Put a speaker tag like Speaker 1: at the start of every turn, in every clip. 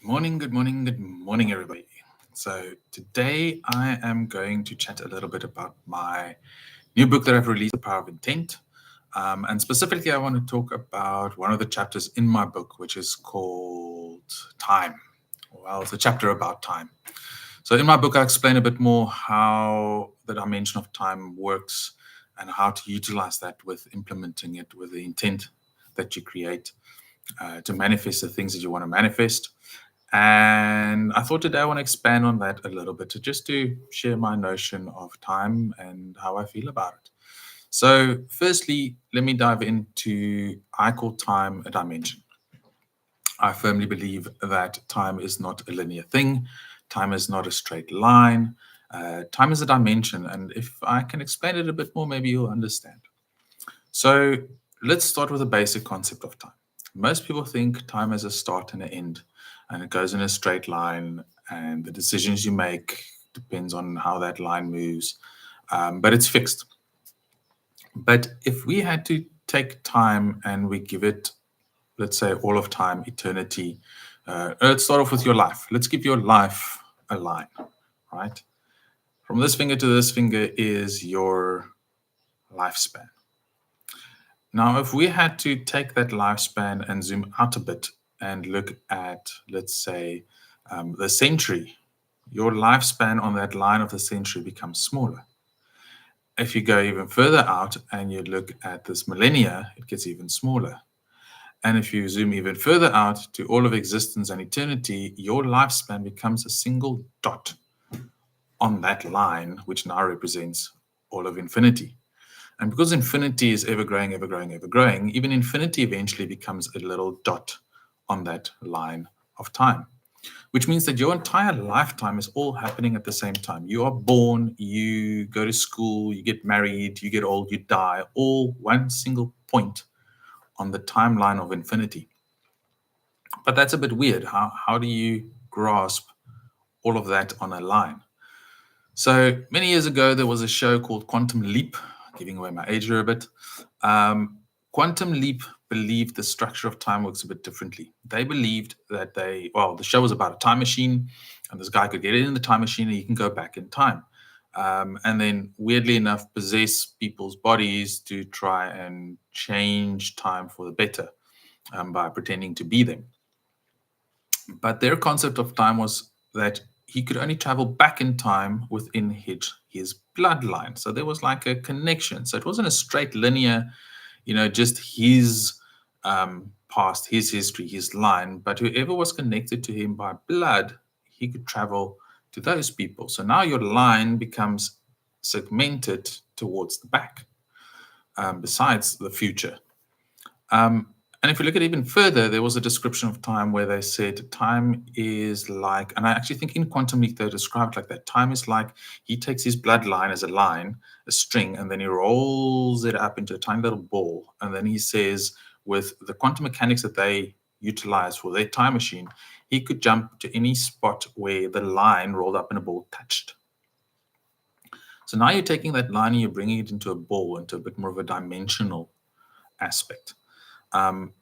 Speaker 1: Good morning, everybody. So, today I am going to chat a little bit about my new book that I've released, The Power of Intent. And specifically, I want to talk about one of the chapters in my book, which is called Time. Well, it's a chapter about time. So, in my book, I explain a bit more how the dimension of time works and how to utilize that with implementing it with the intent that you create to manifest the things that you want to manifest. And I thought today I want to expand on that a little bit to just to share my notion of time and how I feel about it. So, firstly, let me dive into I call time a dimension. I firmly believe that time is not a linear thing, time is not a straight line. Time is a dimension, and if I can explain it a bit more, maybe you'll understand. So, let's start with the basic concept of time. Most people think time has a start and an end, and it goes in a straight line, and the decisions you make depends on how that line moves, but it's fixed. But if we had to take time and we give it, let's say, all of time, eternity, let's start off with your life. Let's give your life a line, right? From this finger to this finger is your lifespan. Now, if we had to take that lifespan and zoom out a bit and look at, let's say, the century, your lifespan on that line of the century becomes smaller. If you go even further out and you look at this millennia, it gets even smaller. And if you zoom even further out to all of existence and eternity, your lifespan becomes a single dot on that line, which now represents all of infinity. And because infinity is ever growing, ever growing, ever growing, even infinity eventually becomes a little dot on that line of time, which means that your entire lifetime is all happening at the same time. You are born, you go to school, you get married, you get old, you die, all one single point on the timeline of infinity. But that's a bit weird. How do you grasp all of that on a line? So many years ago, there was a show called Quantum Leap, giving away my age here a bit. Quantum Leap believed the structure of time works a bit differently. They believed that the show was about a time machine, and this guy could get in the time machine and he can go back in time. And then, weirdly enough, possess people's bodies to try and change time for the better by pretending to be them. But their concept of time was that he could only travel back in time within his bloodline. So there was like a connection. So it wasn't a straight linear, just his past, his history, his line, but whoever was connected to him by blood, he could travel to those people. So now your line becomes segmented towards the back, besides the future. And if you look at even further, there was a description of time where they said time is like, and I actually think in Quantum Leap they described like that. Time is like he takes his bloodline as a line, a string, and then he rolls it up into a tiny little ball. And then he says, with the quantum mechanics that they utilize for their time machine, he could jump to any spot where the line rolled up in a ball touched. So now you're taking that line and you're bringing it into a ball, into a bit more of a dimensional aspect. Um,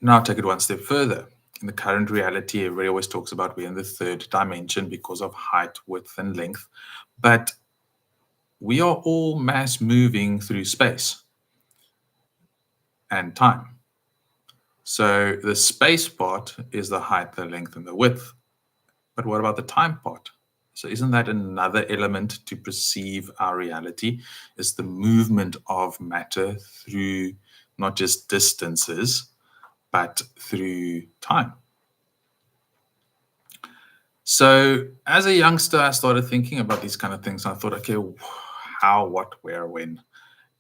Speaker 1: Now take it one step further. In the current reality, everybody always talks about we're in the third dimension because of height, width, and length. But we are all mass moving through space and time. So the space part is the height, the length, and the width. But what about the time part? So isn't that another element to perceive our reality? Is the movement of matter through not just distances, but through time. So as a youngster, I started thinking about these kind of things. I thought, okay, how, what, where, when?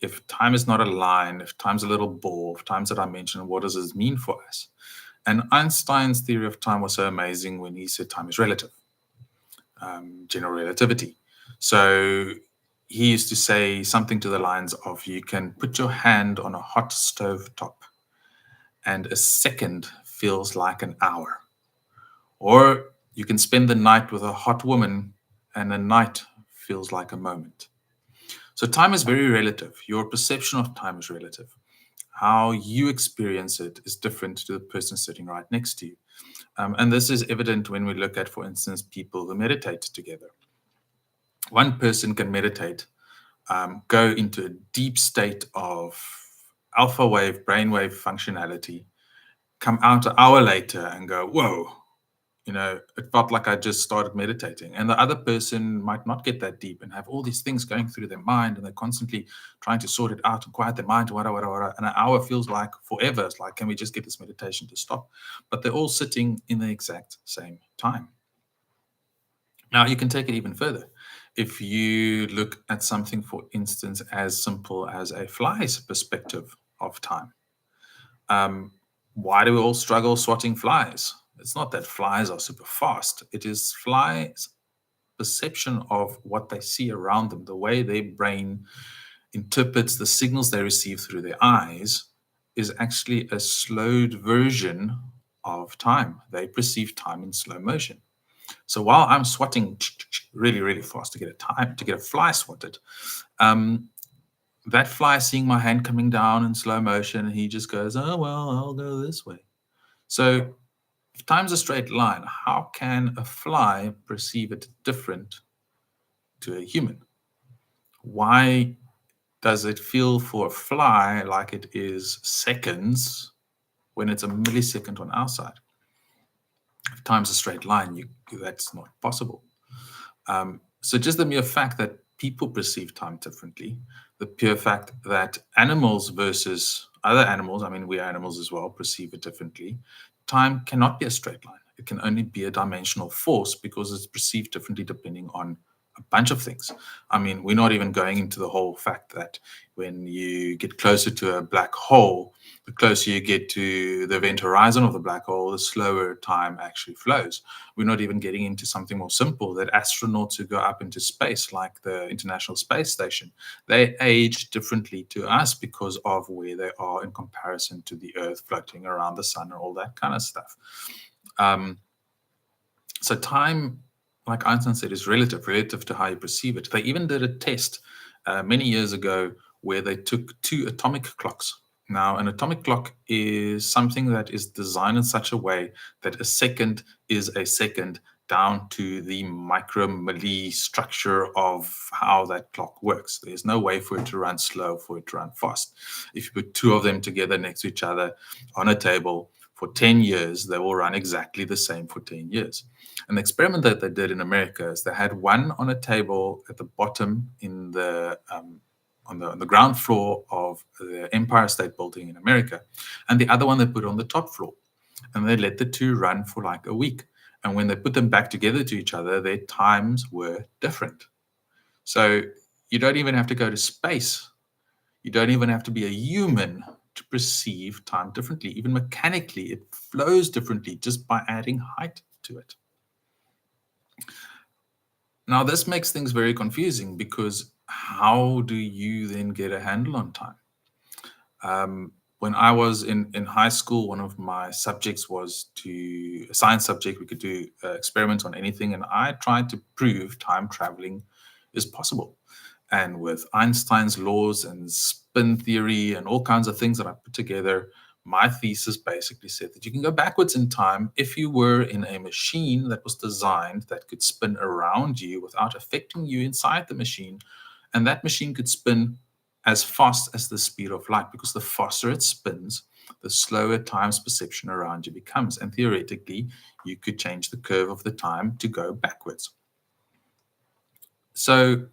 Speaker 1: If time is not a line, if time's a little ball, if time's a dimension, what does this mean for us? And Einstein's theory of time was so amazing when he said time is relative, general relativity. So he used to say something to the lines of you can put your hand on a hot stove top and a second feels like an hour. Or you can spend the night with a hot woman and a night feels like a moment. So time is very relative. Your perception of time is relative. how you experience it is different to the person sitting right next to you. And this is evident when we look at, for instance, people who meditate together. One person can meditate, go into a deep state of alpha wave, brainwave functionality, come out an hour later and go, whoa, it felt like I just started meditating. And the other person might not get that deep and have all these things going through their mind, and they're constantly trying to sort it out and quiet their mind, whatever. And an hour feels like forever. It's like, can we just get this meditation to stop? But they're all sitting in the exact same time. Now, you can take it even further. If you look at something, for instance, as simple as a fly's perspective of time, why do we all struggle swatting flies? It's not that flies are super fast. It is flies' perception of what they see around them, the way their brain interprets the signals they receive through their eyes, is actually a slowed version of time. They perceive time in slow motion. So while I'm swatting really, really fast to get a fly swatted, that fly seeing my hand coming down in slow motion, he just goes, oh, well, I'll go this way. So if time's a straight line, how can a fly perceive it different to a human? Why does it feel for a fly like it is seconds when it's a millisecond on our side? If time's a straight line, that's not possible. So just the mere fact that people perceive time differently, the pure fact that animals versus other animals, I mean, we are animals as well, perceive it differently. Time cannot be a straight line. It can only be a dimensional force because it's perceived differently depending on a bunch of things. I mean, we're not even going into the whole fact that when you get closer to a black hole, the closer you get to the event horizon of the black hole, the slower time actually flows. We're not even getting into something more simple, that astronauts who go up into space, like the International Space Station, they age differently to us because of where they are in comparison to the Earth floating around the sun and all that kind of stuff. So time, like Einstein said, is relative to how you perceive it. They even did a test many years ago where they took two atomic clocks. Now, an atomic clock is something that is designed in such a way that a second is a second down to the micro-milli structure of how that clock works. There's no way for it to run slow, for it to run fast. If you put two of them together next to each other on a table for 10 years, they will run exactly the same for 10 years. An experiment that they did in America is they had one on a table at the bottom in the on the ground floor of the Empire State Building in America, and the other one they put on the top floor. And they let the two run for like a week. And when they put them back together to each other, their times were different. So you don't even have to go to space. You don't even have to be a human to perceive time differently. Even mechanically, it flows differently just by adding height to it. Now, this makes things very confusing because how do you then get a handle on time? When I was in high school, one of my subjects was a science subject. We could do experiments on anything, and I tried to prove time traveling is possible. And with Einstein's laws and spin theory and all kinds of things that I put together, my thesis basically said that you can go backwards in time if you were in a machine that was designed that could spin around you without affecting you inside the machine. And that machine could spin as fast as the speed of light, because the faster it spins, the slower time's perception around you becomes. And theoretically, you could change the curve of the time to go backwards. So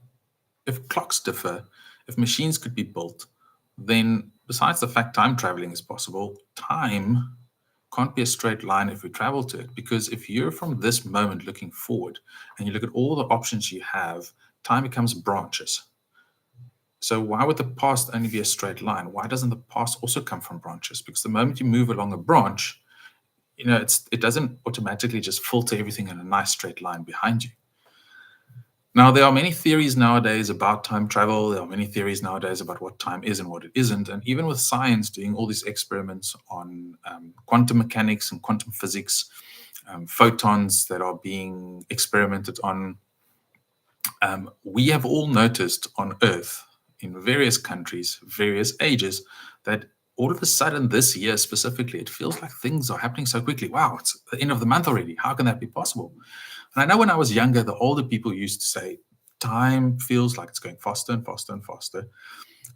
Speaker 1: if clocks differ, if machines could be built, then besides the fact time traveling is possible, time can't be a straight line if we travel to it. Because if you're from this moment looking forward and you look at all the options you have, time becomes branches. So why would the past only be a straight line? Why doesn't the past also come from branches? Because the moment you move along a branch, it doesn't automatically just filter everything in a nice straight line behind you. Now, there are many theories nowadays about time travel. There are many theories nowadays about what time is and what it isn't. And even with science doing all these experiments on quantum mechanics and quantum physics, photons that are being experimented on, we have all noticed on Earth, in various countries, various ages, that all of a sudden this year specifically, it feels like things are happening so quickly. Wow, it's the end of the month already. How can that be possible? And I know when I was younger, the older people used to say, time feels like it's going faster and faster and faster.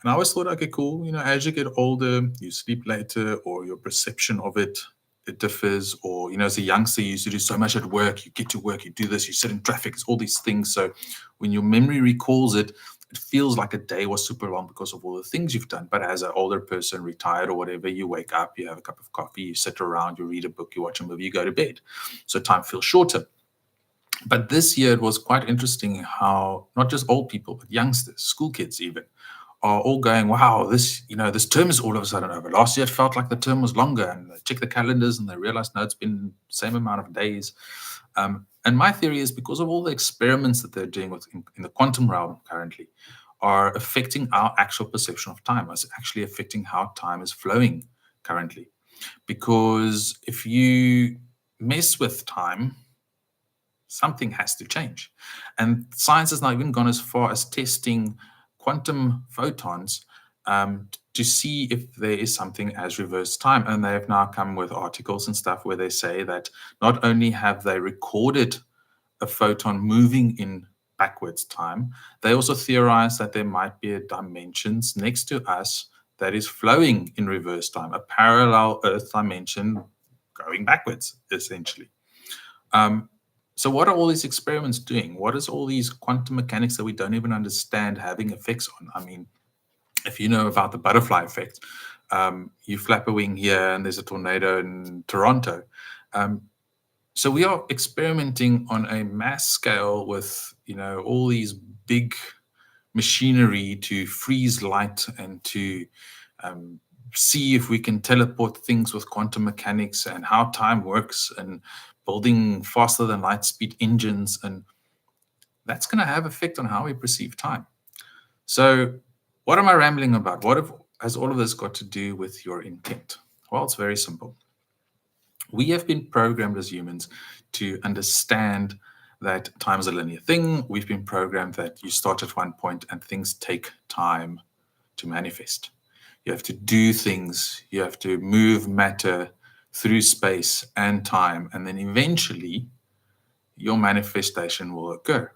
Speaker 1: And I always thought, okay, cool. As you get older, you sleep later, or your perception of it differs. Or, as a youngster, you used to do so much at work. You get to work, you do this, you sit in traffic, it's all these things. So when your memory recalls it, it feels like a day was super long because of all the things you've done. But as an older person, retired or whatever, you wake up, you have a cup of coffee, you sit around, you read a book, you watch a movie, you go to bed. So time feels shorter. But this year it was quite interesting how not just old people, but youngsters, school kids even, are all going, wow, this term is all of a sudden over. Last year it felt like the term was longer, and they check the calendars and they realize, no, it's been the same amount of days. And my theory is because of all the experiments that they're doing in the quantum realm currently are affecting our actual perception of time. It's actually affecting how time is flowing currently. Because if you mess with time, something has to change. And science has now even gone as far as testing quantum photons to see if there is something as reverse time. And they have now come with articles and stuff where they say that not only have they recorded a photon moving in backwards time, they also theorize that there might be a dimensions next to us that is flowing in reverse time, a parallel Earth dimension going backwards, essentially. So what are all these experiments doing? What is all these quantum mechanics that we don't even understand having effects on? I mean, if you know about the butterfly effect, you flap a wing here and there's a tornado in Toronto. So we are experimenting on a mass scale with, all these big machinery to freeze light and to see if we can teleport things with quantum mechanics and how time works, and building faster than light speed engines. And that's going to have effect on how we perceive time. So what am I rambling about? Has all of this got to do with your intent? Well, it's very simple. We have been programmed as humans to understand that time is a linear thing. We've been programmed that you start at one point and things take time to manifest. You have to do things, you have to move matter through space and time, and then eventually your manifestation will occur.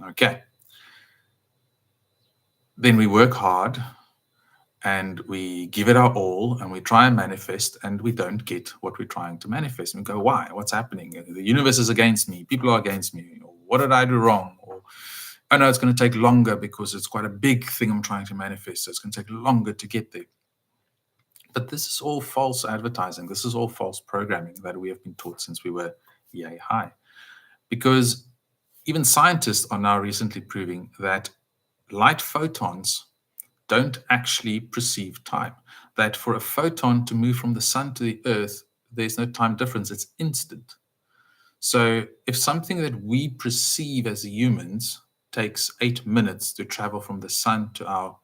Speaker 1: Okay. Then we work hard and we give it our all and we try and manifest, and we don't get what we're trying to manifest. And we go, why? What's happening? The universe is against me. People are against me. Or, what did I do wrong? Or, I know it's going to take longer because it's quite a big thing I'm trying to manifest. So it's going to take longer to get there. But this is all false advertising. This is all false programming that we have been taught since we were yay high. Because even scientists are now recently proving that light photons don't actually perceive time. That for a photon to move from the sun to the earth, there's no time difference, it's instant. So if something that we perceive as humans takes 8 minutes to travel from the sun to our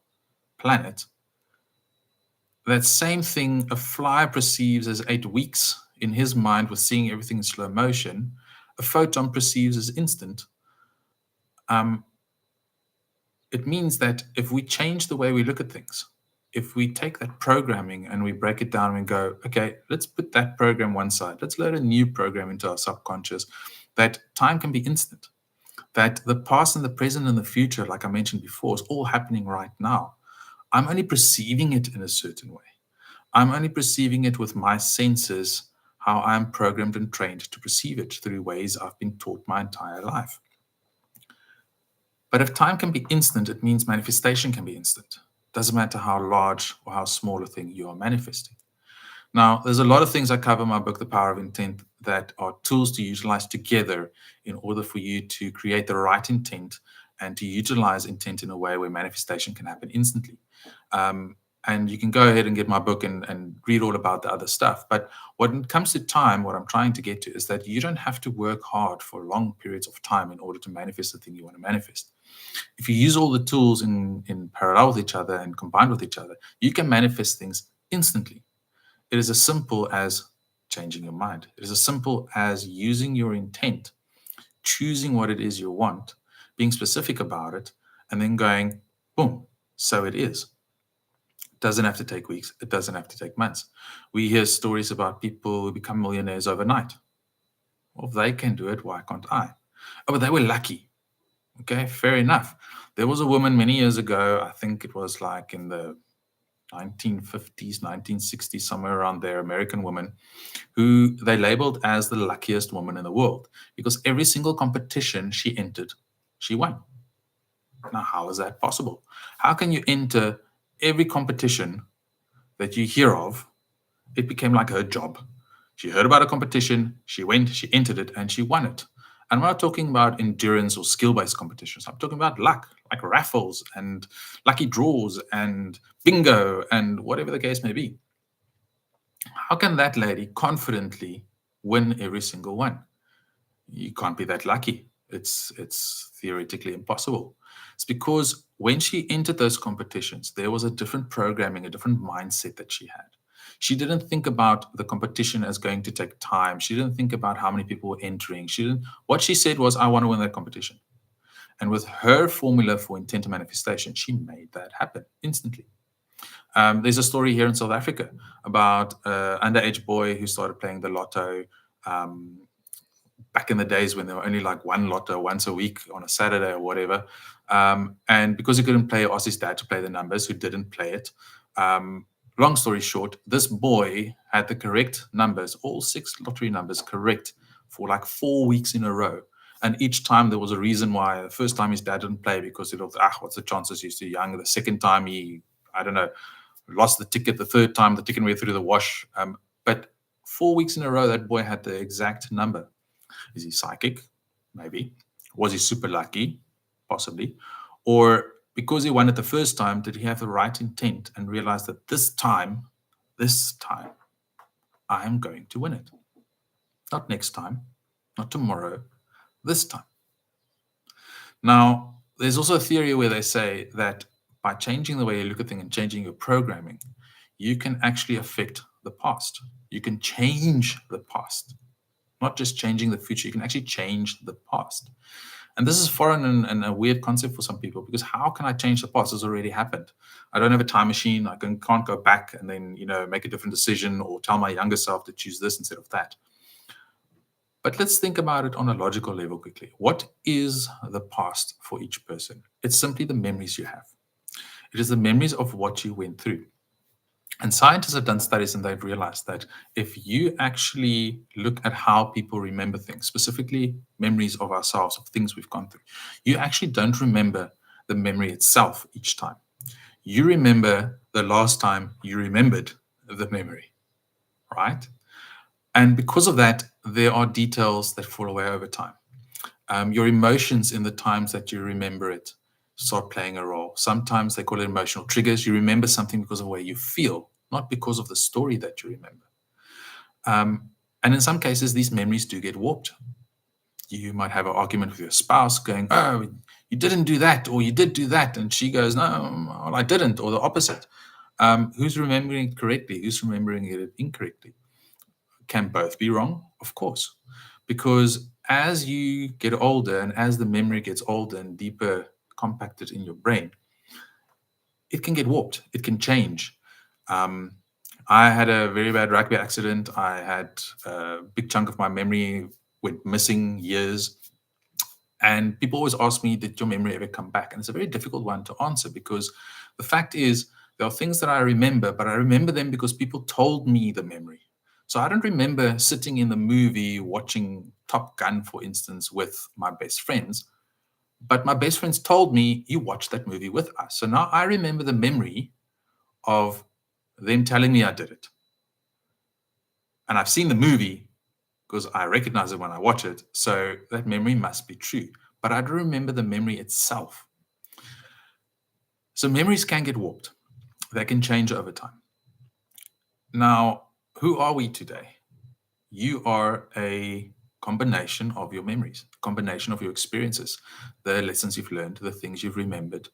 Speaker 1: planet, that same thing a fly perceives as 8 weeks in his mind with seeing everything in slow motion, a photon perceives as instant. It means that if we change the way we look at things, if we take that programming and we break it down and go, okay, let's put that program one side, let's load a new program into our subconscious, that time can be instant, that the past and the present and the future, like I mentioned before, is all happening right now. I'm only perceiving it in a certain way. I'm only perceiving it with my senses, how I'm programmed and trained to perceive it through ways I've been taught my entire life. But if time can be instant, it means manifestation can be instant. Doesn't matter how large or how small a thing you are manifesting. Now, there's a lot of things I cover in my book, The Power of Intent, that are tools to utilize together in order for you to create the right intent and to utilize intent in a way where manifestation can happen instantly. And you can go ahead and get my book and read all about the other stuff. But when it comes to time, what I'm trying to get to is that you don't have to work hard for long periods of time in order to manifest the thing you want to manifest. If you use all the tools in parallel with each other and combined with each other, you can manifest things instantly. It is as simple as changing your mind. It is as simple as using your intent, choosing what it is you want, being specific about it, and then going, boom, so it is. Doesn't have to take weeks. It doesn't have to take months. We hear stories about people who become millionaires overnight. Well, if they can do it, why can't I? Oh, but they were lucky. Okay, fair enough. There was a woman many years ago, I think it was like in the 1950s, 1960s, somewhere around there, American woman, who they labeled as the luckiest woman in the world because every single competition she entered, she won. Now, how is that possible? How can you enter every competition that you hear of? It became like her job. She heard about a competition, she went, she entered it, and she won it. And I'm not talking about endurance or skill based competitions. I'm talking about luck, like raffles and lucky draws and bingo and whatever the case may be. How can that lady confidently win every single one? You can't be that lucky. It's theoretically impossible. It's because when she entered those competitions, there was a different programming, a different mindset that she had. She didn't think about the competition as going to take time. She didn't think about how many people were entering. She didn't. What she said was, "I want to win that competition." And with her formula for intent manifestation, she made that happen instantly. There's a story here in South Africa about an underage boy who started playing the lotto. Um, Back in the days when there were only like one lotto once a week on a Saturday or whatever. And because he couldn't play, asked his dad to play the numbers, who didn't play it. Long story short, this boy had the correct numbers, all 6 lottery numbers correct for like 4 weeks in a row. And each time there was a reason why. The first time his dad didn't play because he thought, what's the chances, he's too young. The second time he, I don't know, lost the ticket. The third time the ticket went through the wash. But 4 weeks in a row, that boy had the exact number. Is he psychic? Maybe. Was he super lucky? Possibly. Or because he won it the first time, did he have the right intent and realize that this time, I am going to win it? Not next time, not tomorrow, this time. Now, there's also a theory where they say that by changing the way you look at things and changing your programming, you can actually affect the past. You can change the past. Not just changing the future, you can actually change the past. And this is foreign and a weird concept for some people because how can I change the past? It's already happened. I don't have a time machine. I can't go back and then make a different decision or tell my younger self to choose this instead of that. But let's think about it on a logical level quickly. What is the past for each person? It's simply the memories you have. It is the memories of what you went through. And scientists have done studies and they've realized that if you actually look at how people remember things, specifically memories of ourselves, of things we've gone through, you actually don't remember the memory itself each time. You remember the last time you remembered the memory, right? And because of that, there are details that fall away over time. Your emotions in the times that you remember it start playing a role. Sometimes they call it emotional triggers. You remember something because of the way you feel, not because of the story that you remember. And in some cases, these memories do get warped. You might have an argument with your spouse going, "Oh, you didn't do that," or "You did do that." And she goes, "No, well, I didn't," or the opposite. Who's remembering it correctly? Who's remembering it incorrectly? Can both be wrong? Of course. Because as you get older and as the memory gets older and deeper compacted in your brain, it can get warped. It can change. I had a very bad rugby accident. I had a big chunk of my memory went missing years. And people always ask me, did your memory ever come back? And it's a very difficult one to answer because the fact is, there are things that I remember, but I remember them because people told me the memory. So I don't remember sitting in the movie watching Top Gun, for instance, with my best friends. But my best friends told me, you watched that movie with us. So now I remember the memory of them telling me I did it. And I've seen the movie because I recognize it when I watch it. So that memory must be true. But I don't remember the memory itself. So memories can get warped. They can change over time. Now, who are we today? You are a combination of your memories, a combination of your experiences, the lessons you've learned, the things you've remembered,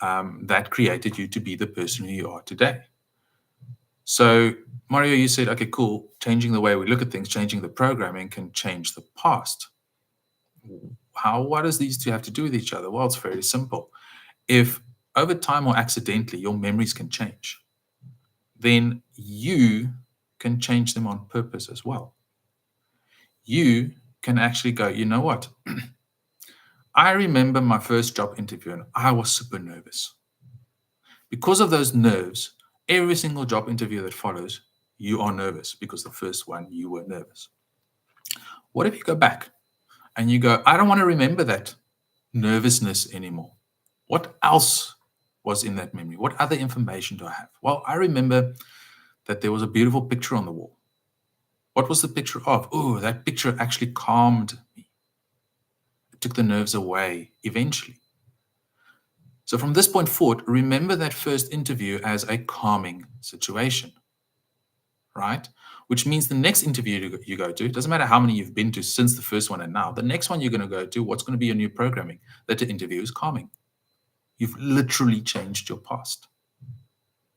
Speaker 1: that created you to be the person who you are today. So, Mario, you said, okay, cool, changing the way we look at things, changing the programming can change the past. What does these two have to do with each other? Well, it's very simple. If over time or accidentally your memories can change, then you can change them on purpose as well. You can actually go, you know what? I remember my first job interview and I was super nervous. Because of those nerves, every single job interview that follows, you are nervous because the first one you were nervous. What if you go back and you go, I don't want to remember that nervousness anymore? What else was in that memory? What other information do I have? Well, I remember that there was a beautiful picture on the wall. What was the picture of? Oh, that picture actually calmed me. It took the nerves away eventually. So from this point forward, remember that first interview as a calming situation, right? Which means the next interview you go to, it doesn't matter how many you've been to since the first one and now, the next one you're going to go to, what's going to be your new programming? That the interview is calming. You've literally changed your past.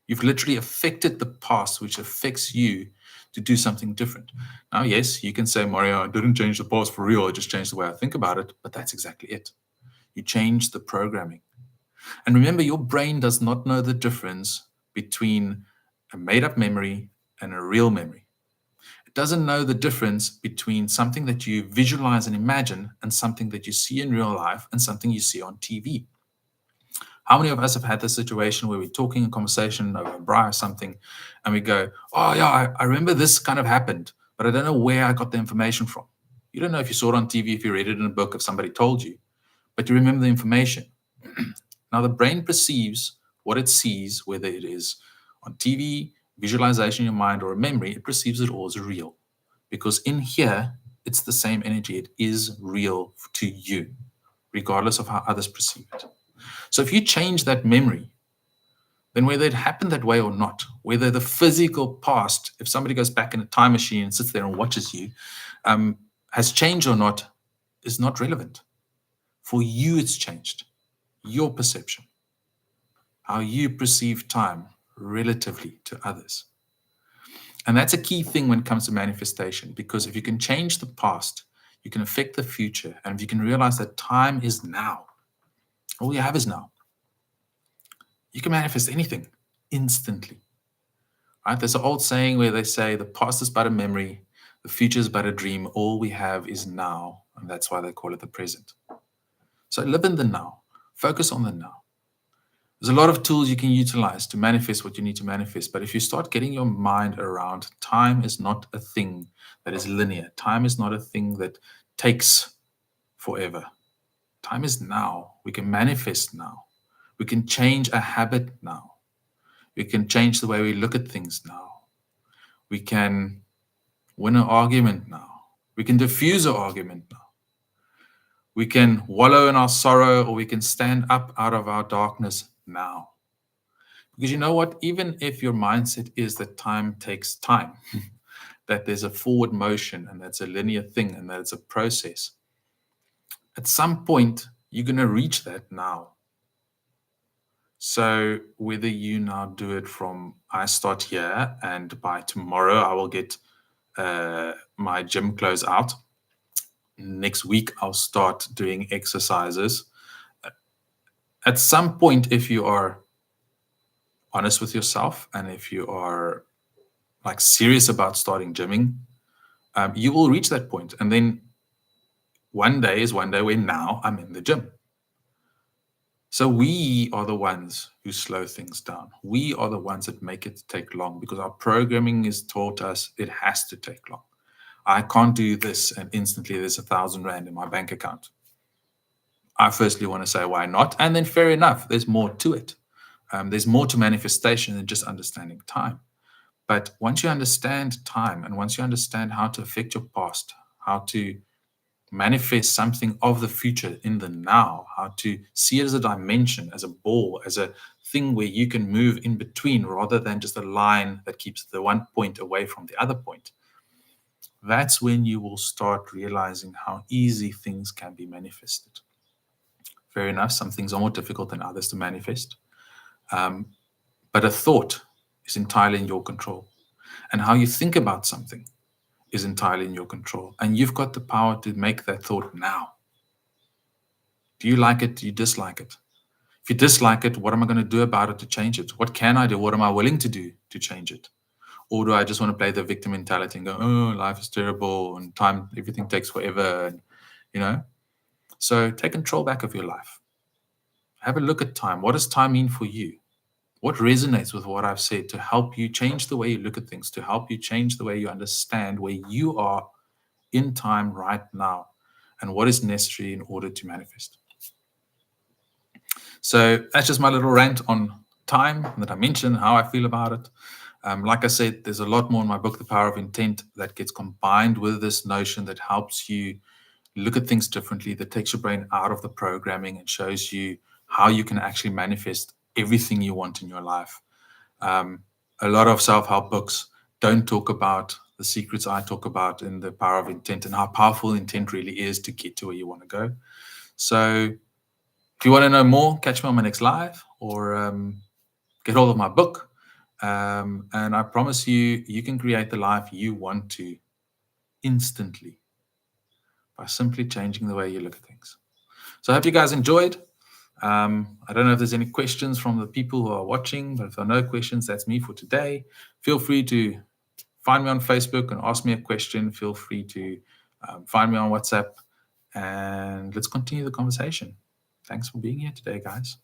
Speaker 1: You've literally affected the past, which affects you to do something different. Now, yes, you can say, Mario, I didn't change the past for real. I just changed the way I think about it. But that's exactly it. You changed the programming. And remember, your brain does not know the difference between a made-up memory and a real memory. It doesn't know the difference between something that you visualize and imagine and something that you see in real life and something you see on TV. How many of us have had this situation where we're talking in conversation over a braai or something, and we go, oh yeah, I remember this kind of happened, but I don't know where I got the information from. You don't know if you saw it on TV, if you read it in a book, if somebody told you, but you remember the information. Now the brain perceives what it sees, whether it is on TV, visualization in your mind, or a memory, it perceives it all as real. Because in here, it's the same energy. It is real to you, regardless of how others perceive it. So if you change that memory, then whether it happened that way or not, whether the physical past, if somebody goes back in a time machine and sits there and watches you, has changed or not, is not relevant. For you, it's changed. Your perception, how you perceive time relatively to others. And that's a key thing when it comes to manifestation, because if you can change the past, you can affect the future. And if you can realize that time is now, all you have is now, you can manifest anything instantly. Right? There's an old saying where they say the past is but a memory, the future is but a dream, all we have is now. And that's why they call it the present. So live in the now, focus on the now. There's a lot of tools you can utilize to manifest what you need to manifest. But if you start getting your mind around time is not a thing that is linear. Time is not a thing that takes forever. Time is now. We can manifest now. We can change a habit now. We can change the way we look at things now. We can win an argument now. We can diffuse an argument now. We can wallow in our sorrow, or we can stand up out of our darkness now. Because you know what? Even if your mindset is that time takes time, that there's a forward motion and that's a linear thing and that it's a process, at some point, you're going to reach that now. So whether you now do it from I start here and by tomorrow I will get my gym clothes out. Next week I'll start doing exercises. At some point, if you are honest with yourself and if you are like serious about starting gymming, you will reach that point. And then one day is one day where now I'm in the gym. So we are the ones who slow things down. We are the ones that make it take long because our programming is taught us it has to take long. I can't do this and instantly there's 1,000 Rand in my bank account. I firstly want to say why not? And then fair enough, there's more to it. There's more to manifestation than just understanding time. But once you understand time and once you understand how to affect your past, how to manifest something of the future in the now, how to see it as a dimension, as a ball, as a thing where you can move in between rather than just a line that keeps the one point away from the other point, that's when you will start realizing how easy things can be manifested. Fair enough, some things are more difficult than others to manifest. But a thought is entirely in your control. And how you think about something is entirely in your control. And you've got the power to make that thought now. Do you like it? Do you dislike it? If you dislike it, what am I going to do about it to change it? What can I do? What am I willing to do to change it? Or do I just want to play the victim mentality and go, oh, life is terrible and time, everything takes forever, and, you know? So take control back of your life. Have a look at time. What does time mean for you? What resonates with what I've said to help you change the way you look at things, to help you change the way you understand where you are in time right now and what is necessary in order to manifest. So that's just my little rant on time that I mentioned, how I feel about it. Like I said, there's a lot more in my book, The Power of Intent, that gets combined with this notion that helps you look at things differently, that takes your brain out of the programming and shows you how you can actually manifest everything you want in your life. A lot of self-help books don't talk about the secrets I talk about in The Power of Intent and how powerful intent really is to get to where you want to go. So if you want to know more, catch me on my next live, or get hold of my book. And I promise you, you can create the life you want to instantly by simply changing the way you look at things. So I hope you guys enjoyed. I don't know if there's any questions from the people who are watching, but if there are no questions, that's me for today. Feel free to find me on Facebook and ask me a question. Feel free to find me on WhatsApp, and let's continue the conversation. Thanks for being here today, guys.